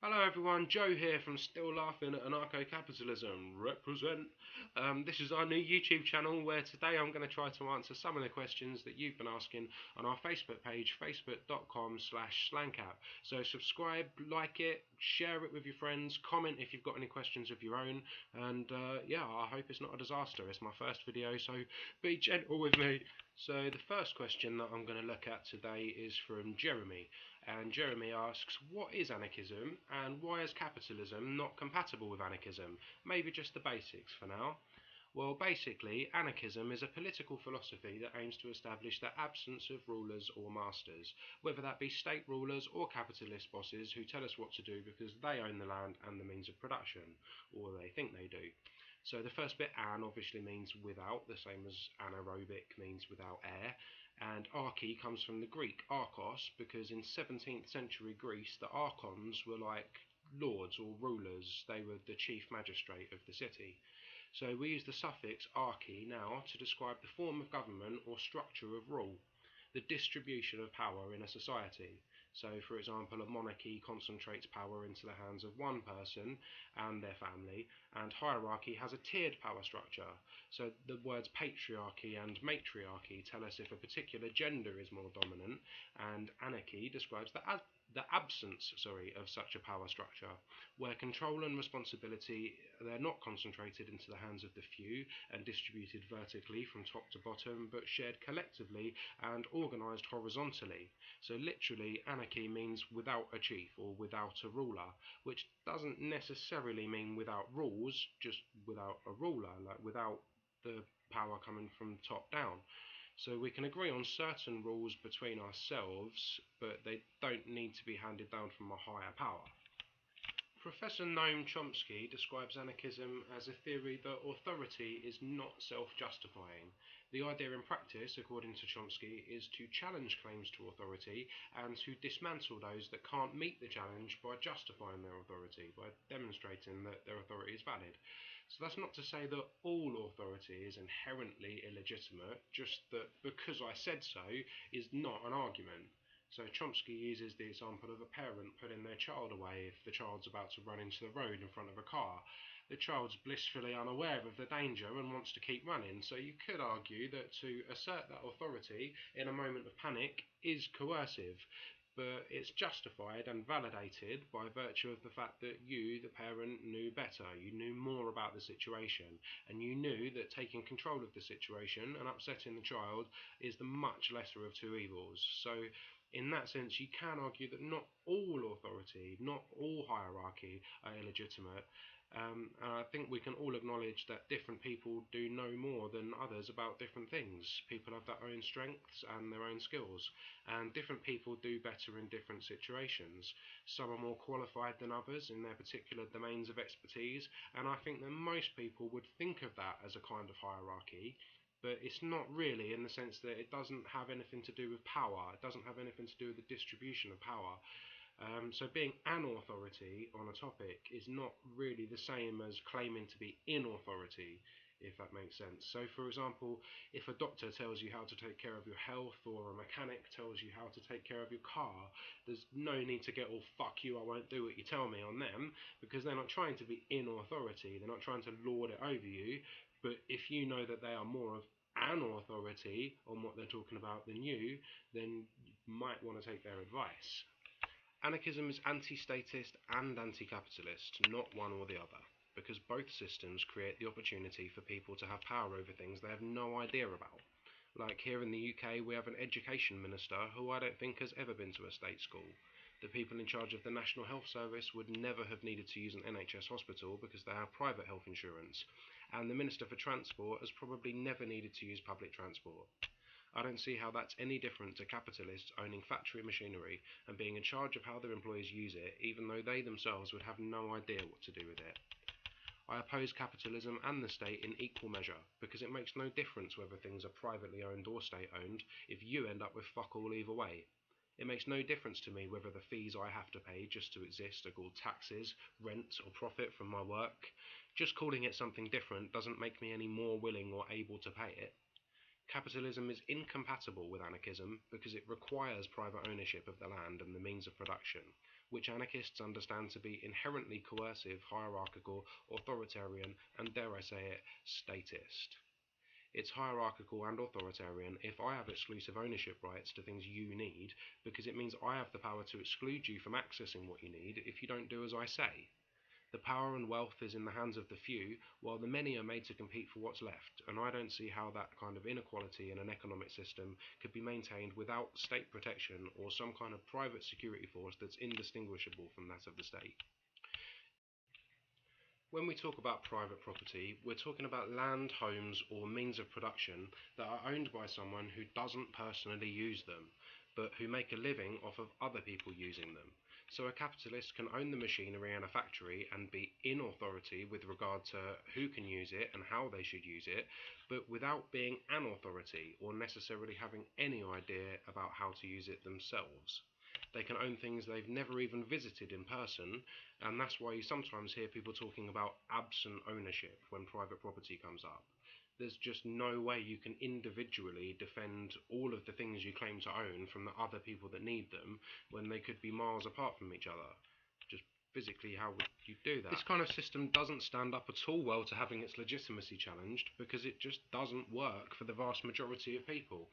Hello everyone, Joe here from Still Laughing at Capitalism. Represent. This is our new YouTube channel where today I'm going to try to answer some of the questions that you've been asking on our Facebook page, facebook.com/SLANCAP. So subscribe, like it, share it with your friends, comment if you've got any questions of your own, and yeah, I hope it's not a disaster. It's my first video, so be gentle with me. So the first question that I'm going to look at today is from Jeremy. And Jeremy asks, what is anarchism and why is capitalism not compatible with anarchism? Maybe just the basics for now. Well, basically, anarchism is a political philosophy that aims to establish the absence of rulers or masters, whether that be state rulers or capitalist bosses who tell us what to do because they own the land and the means of production, or they think they do. So the first bit, an, obviously means without, the same as anaerobic means without air, and archy comes from the Greek archos because in 17th century Greece the archons were like lords or rulers, they were the chief magistrate of the city. So we use the suffix archy now to describe the form of government or structure of rule, the distribution of power in a society. So, for example, a monarchy concentrates power into the hands of one person and their family, and hierarchy has a tiered power structure. So, the words patriarchy and matriarchy tell us if a particular gender is more dominant, and anarchy describes the absence of such a power structure, where control and responsibility they're not concentrated into the hands of the few and distributed vertically from top to bottom, but shared collectively and organised horizontally. So literally, anarchy means without a chief or without a ruler, which doesn't necessarily mean without rules, just without a ruler, like without the power coming from top down. So we can agree on certain rules between ourselves, but they don't need to be handed down from a higher power. Professor Noam Chomsky describes anarchism as a theory that authority is not self-justifying. The idea in practice, according to Chomsky, is to challenge claims to authority and to dismantle those that can't meet the challenge by justifying their authority, by demonstrating that their authority is valid. So that's not to say that all authority is inherently illegitimate, just that because I said so is not an argument. So Chomsky uses the example of a parent putting their child away if the child's about to run into the road in front of a car. The child's blissfully unaware of the danger and wants to keep running, so you could argue that to assert that authority in a moment of panic is coercive, but it's justified and validated by virtue of the fact that you, the parent, knew better, you knew more about the situation, and you knew that taking control of the situation and upsetting the child is the much lesser of two evils. So in that sense, you can argue that not all authority, not all hierarchy are illegitimate. And I think we can all acknowledge that different people do know more than others about different things. People have their own strengths and their own skills, and different people do better in different situations. Some are more qualified than others in their particular domains of expertise, and I think that most people would think of that as a kind of hierarchy, but it's not really, in the sense that it doesn't have anything to do with power. It doesn't have anything to do with the distribution of power. So being an authority on a topic is not really the same as claiming to be in authority, if that makes sense. So for example, if a doctor tells you how to take care of your health or a mechanic tells you how to take care of your car, there's no need to get all fuck you, I won't do what you tell me on them, because they're not trying to be in authority, they're not trying to lord it over you. But if you know that they are more of an authority on what they're talking about than you, then you might want to take their advice. Anarchism is anti-statist and anti-capitalist, not one or the other, because both systems create the opportunity for people to have power over things they have no idea about. Like here in the UK, we have an education minister who I don't think has ever been to a state school. The people in charge of the National Health Service would never have needed to use an NHS hospital because they have private health insurance, and the Minister for Transport has probably never needed to use public transport. I don't see how that's any different to capitalists owning factory machinery and being in charge of how their employees use it, even though they themselves would have no idea what to do with it. I oppose capitalism and the state in equal measure, because it makes no difference whether things are privately owned or state owned if you end up with fuck all either way. It makes no difference to me whether the fees I have to pay just to exist are called taxes, rent, or profit from my work. Just calling it something different doesn't make me any more willing or able to pay it. Capitalism is incompatible with anarchism because it requires private ownership of the land and the means of production, which anarchists understand to be inherently coercive, hierarchical, authoritarian, and dare I say it, statist. It's hierarchical and authoritarian if I have exclusive ownership rights to things you need, because it means I have the power to exclude you from accessing what you need if you don't do as I say. The power and wealth is in the hands of the few, while the many are made to compete for what's left, and I don't see how that kind of inequality in an economic system could be maintained without state protection or some kind of private security force that's indistinguishable from that of the state. When we talk about private property, we're talking about land, homes, or means of production that are owned by someone who doesn't personally use them, but who make a living off of other people using them. So a capitalist can own the machinery in a factory and be in authority with regard to who can use it and how they should use it, but without being an authority or necessarily having any idea about how to use it themselves. They can own things they've never even visited in person, and that's why you sometimes hear people talking about absent ownership when private property comes up. There's just no way you can individually defend all of the things you claim to own from the other people that need them when they could be miles apart from each other. Just physically, how would you do that? This kind of system doesn't stand up at all well to having its legitimacy challenged because it just doesn't work for the vast majority of people.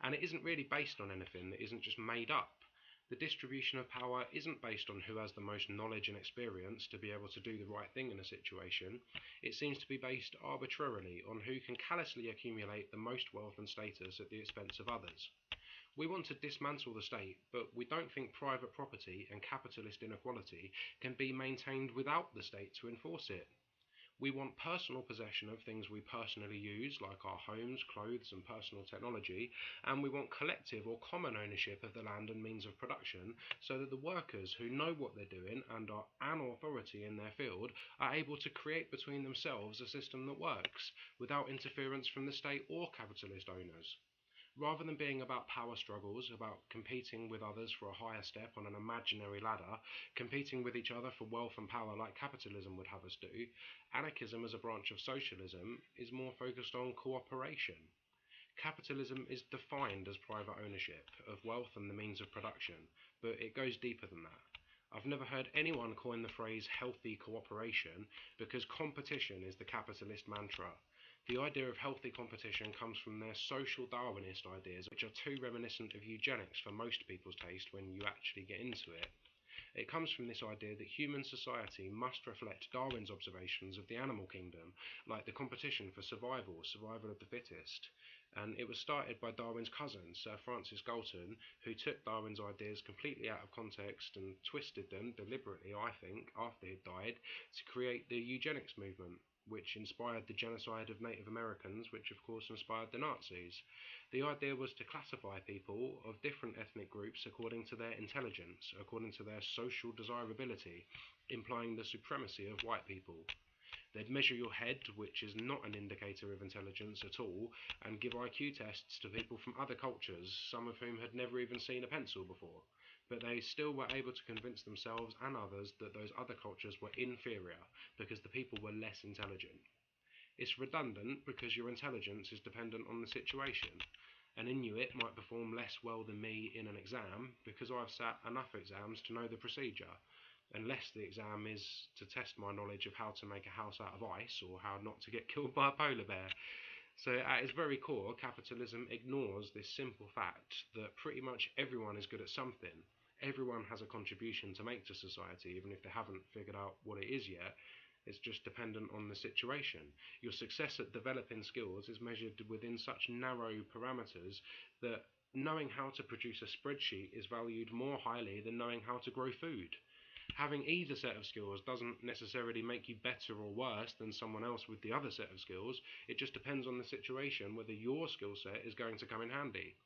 And it isn't really based on anything that isn't just made up. The distribution of power isn't based on who has the most knowledge and experience to be able to do the right thing in a situation. It seems to be based arbitrarily on who can callously accumulate the most wealth and status at the expense of others. We want to dismantle the state, but we don't think private property and capitalist inequality can be maintained without the state to enforce it. We want personal possession of things we personally use, like our homes, clothes, and personal technology, and we want collective or common ownership of the land and means of production, so that the workers who know what they're doing and are an authority in their field are able to create between themselves a system that works, without interference from the state or capitalist owners. Rather than being about power struggles, about competing with others for a higher step on an imaginary ladder, competing with each other for wealth and power like capitalism would have us do, anarchism as a branch of socialism is more focused on cooperation. Capitalism is defined as private ownership of wealth and the means of production, but it goes deeper than that. I've never heard anyone coin the phrase healthy cooperation because competition is the capitalist mantra. The idea of healthy competition comes from their social Darwinist ideas, which are too reminiscent of eugenics for most people's taste when you actually get into it. It comes from this idea that human society must reflect Darwin's observations of the animal kingdom, like the competition for survival, survival of the fittest. And it was started by Darwin's cousin, Sir Francis Galton, who took Darwin's ideas completely out of context and twisted them deliberately, I think, after he'd died, to create the eugenics movement, which inspired the genocide of Native Americans, which of course inspired the Nazis. The idea was to classify people of different ethnic groups according to their intelligence, according to their social desirability, implying the supremacy of white people. They'd measure your head, which is not an indicator of intelligence at all, and give IQ tests to people from other cultures, some of whom had never even seen a pencil before. But they still were able to convince themselves and others that those other cultures were inferior, because the people were less intelligent. It's redundant because your intelligence is dependent on the situation. An Inuit might perform less well than me in an exam because I've sat enough exams to know the procedure, unless the exam is to test my knowledge of how to make a house out of ice or how not to get killed by a polar bear. So at its very core, capitalism ignores this simple fact that pretty much everyone is good at something. Everyone has a contribution to make to society, even if they haven't figured out what it is yet. It's just dependent on the situation. Your success at developing skills is measured within such narrow parameters that knowing how to produce a spreadsheet is valued more highly than knowing how to grow food. Having either set of skills doesn't necessarily make you better or worse than someone else with the other set of skills. It just depends on the situation whether your skill set is going to come in handy.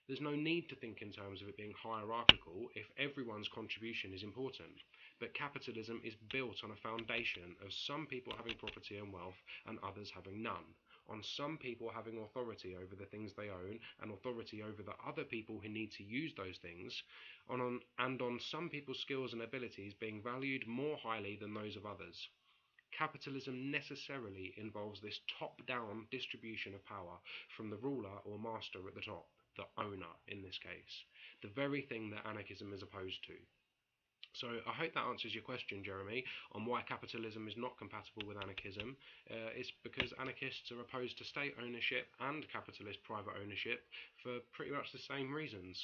There's no need to think in terms of it being hierarchical if everyone's contribution is important. But capitalism is built on a foundation of some people having property and wealth and others having none. On some people having authority over the things they own and authority over the other people who need to use those things, and on some people's skills and abilities being valued more highly than those of others. Capitalism necessarily involves this top-down distribution of power from the ruler or master at the top, the owner in this case, the very thing that anarchism is opposed to. So I hope that answers your question, Jeremy, on why capitalism is not compatible with anarchism. It's because anarchists are opposed to state ownership and capitalist private ownership for pretty much the same reasons.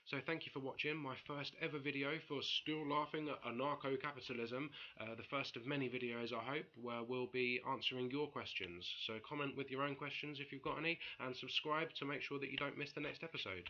So thank you for watching my first ever video for Still Laughing at Anarcho-Capitalism, the first of many videos I hope, where we'll be answering your questions. So comment with your own questions if you've got any, and subscribe to make sure that you don't miss the next episode.